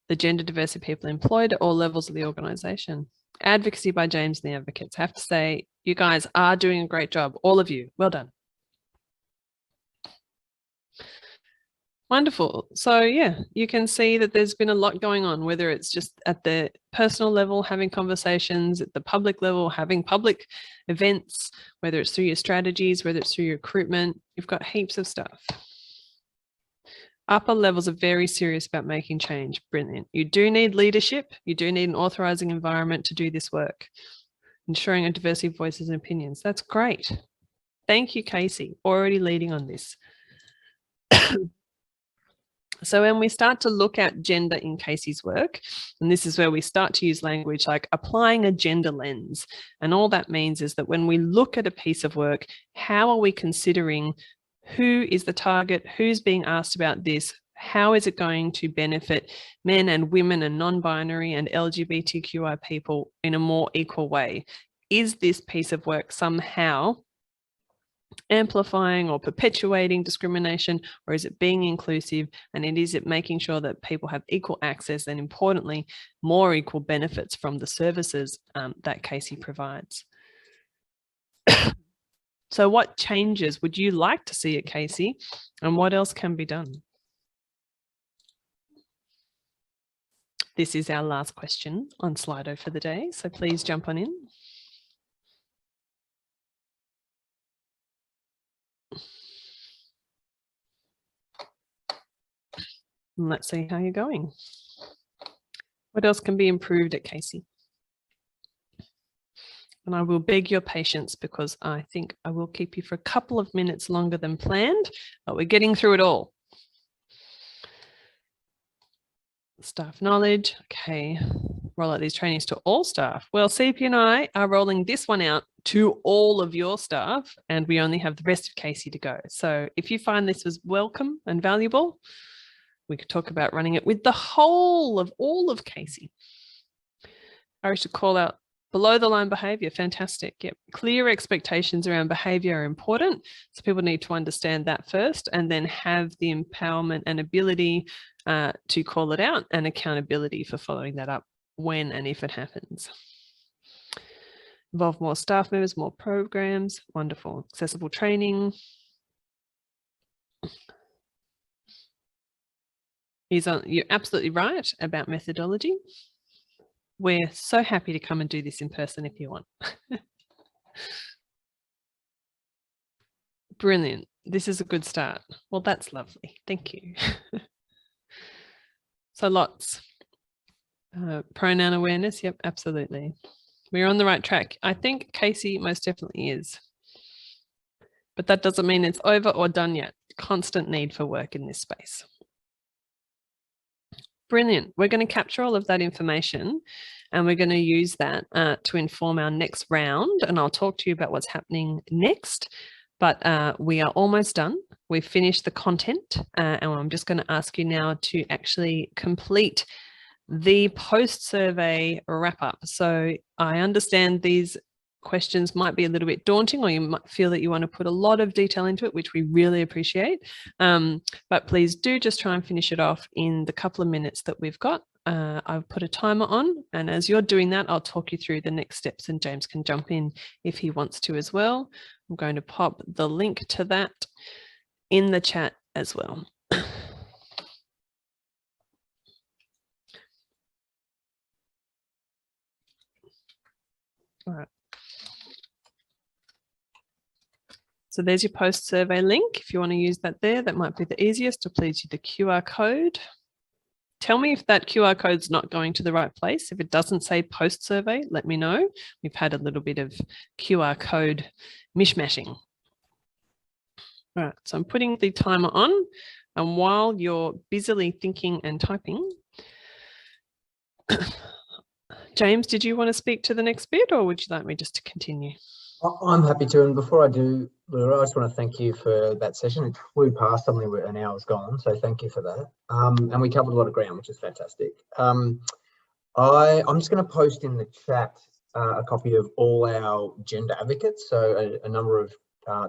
The gender diversity people employed at all levels of the organisation. Advocacy by James and the advocates. I have to say, you guys are doing a great job. All of you. Well done. Wonderful. So yeah, you can see that there's been a lot going on, whether it's just at the personal level, having conversations, at the public level, having public events, whether it's through your strategies, whether it's through your recruitment. You've got heaps of stuff. Upper levels are very serious about making change. Brilliant. You do need leadership. You do need an authorizing environment to do this work. Ensuring a diversity of voices and opinions. That's great. Thank you, Casey, already leading on this. So when we start to look at gender in Casey's work, and this is where we start to use language like applying a gender lens. And all that means is that when we look at a piece of work, how are we considering who is the target, who's being asked about this, how is it going to benefit men and women and non-binary and LGBTQI people in a more equal way? Is this piece of work somehow amplifying or perpetuating discrimination, or is it being inclusive, and is it making sure that people have equal access and, importantly, more equal benefits from the services that Casey provides? So what changes would you like to see at Casey, and what else can be done? This is our last question on Slido for the day, so please jump on in. And let's see how you're going. What else can be improved at Casey? And I will beg your patience because I think I will keep you for a couple of minutes longer than planned, but we're getting through it all. Staff knowledge, okay. Roll out these trainings to all staff. Well, CP&I are rolling this one out to all of your staff, and we only have the rest of Casey to go. So if you find this was welcome and valuable, we could talk about running it with the whole of all of Casey. I should call out below the line behavior. Fantastic. Yep. Clear expectations around behavior are important. So people need to understand that first and then have the empowerment and ability to call it out and accountability for following that up when and if it happens. Involve more staff members, more programs. Wonderful. Accessible training. You're absolutely right about methodology. We're so happy to come and do this in person if you want. Brilliant. This is a good start. Well, that's lovely. Thank you. So lots. Pronoun awareness. Yep, absolutely. We're on the right track. I think Casey most definitely is. But that doesn't mean it's over or done yet. Constant need for work in this space. Brilliant. We're going to capture all of that information and we're going to use that to inform our next round. And I'll talk to you about what's happening next. But we are almost done. We've finished the content and I'm just going to ask you now to actually complete the post-survey wrap-up. So I understand these questions might be a little bit daunting or you might feel that you want to put a lot of detail into it, which we really appreciate. But please do just try and finish it off in the couple of minutes that we've got. I've put a timer on, and as you're doing that, I'll talk you through the next steps and James can jump in if he wants to as well. I'm going to pop the link to that in the chat as well. All right. So there's your post survey link. If you want to use that there, that might be the easiest, or please use the QR code. Tell me if that QR code's not going to the right place. If it doesn't say post survey, let me know. We've had a little bit of QR code mishmashing. All right, so I'm putting the timer on, and while you're busily thinking and typing, James, did you want to speak to the next bit, or would you like me just to continue? I'm happy to, and before I do, Laura, I just want to thank you for that session. It flew past, suddenly an hour's gone, so thank you for that. And we covered a lot of ground, which is fantastic. I'm just going to post in the chat a copy of all our gender advocates. So a number of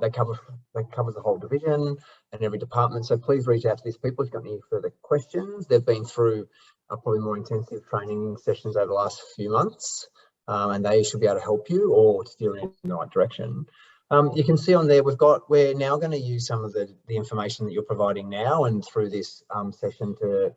that covers the whole division and every department. So please reach out to these people if you've got any further questions. They've been through probably more intensive training sessions over the last few months. And they should be able to help you or steer you in the right direction. You can see on there, we're now going to use some of the information that you're providing now and through this session to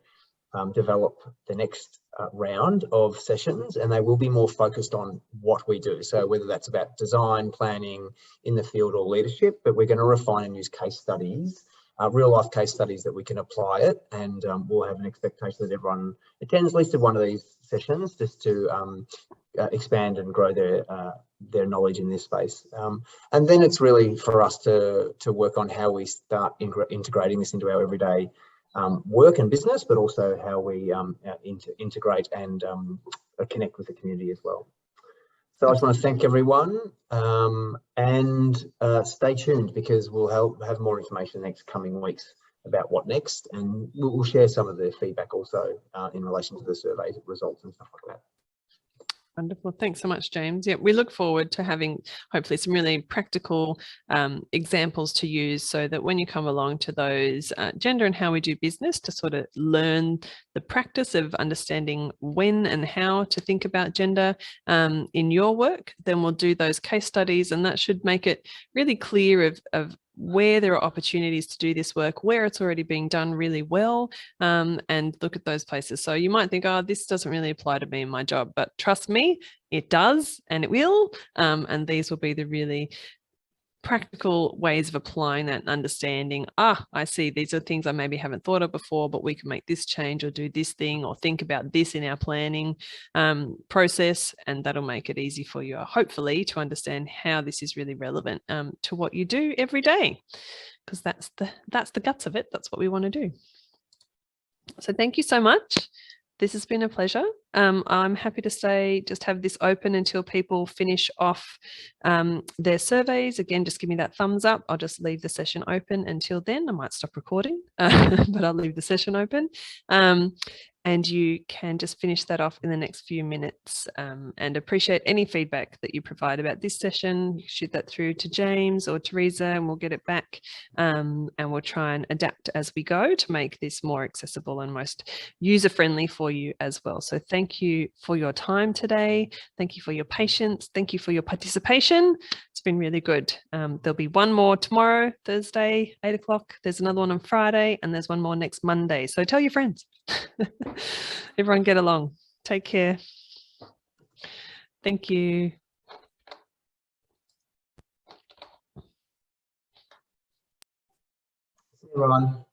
develop the next round of sessions, and they will be more focused on what we do. So whether that's about design, planning in the field or leadership, but we're going to refine and use case studies, real life case studies that we can apply it, and we'll have an expectation that everyone attends at least one of these sessions just to expand and grow their knowledge in this space. And then it's really for us to work on how we start integrating this into our everyday work and business, but also how we integrate and connect with the community as well. So I just want to thank everyone and stay tuned, because we'll have more information the next coming weeks about what next, and we'll share some of the feedback also in relation to the survey results and stuff like that. Wonderful. Thanks so much, James. Yeah, we look forward to having hopefully some really practical examples to use so that when you come along to those gender and how we do business, to sort of learn the practice of understanding when and how to think about gender in your work, then we'll do those case studies, and that should make it really clear of where there are opportunities to do this work, where it's already being done really well, and look at those places. So you might think, oh, this doesn't really apply to me in my job, but trust me, it does, and it will. And these will be the really practical ways of applying that and understanding, I see these are things I maybe haven't thought of before, but we can make this change or do this thing or think about this in our planning process, and that'll make it easy for you, hopefully, to understand how this is really relevant to what you do every day, because that's the guts of it. That's what we want to do. So thank you so much. This has been a pleasure. I'm happy to just have this open until people finish off their surveys. Again, just give me that thumbs up. I'll just leave the session open until then. I might stop recording, but I'll leave the session open. And you can just finish that off in the next few minutes, and appreciate any feedback that you provide about this session. You shoot that through to James or Teresa and we'll get it back, and we'll try and adapt as we go to make this more accessible and most user-friendly for you as well. So thank you for your time today. Thank you for your patience. Thank you for your participation. It's been really good. There'll be one more tomorrow, Thursday, 8 o'clock. There's another one on Friday, and there's one more next Monday. So tell your friends. Everyone get along. Take care. Thank you. See you, everyone.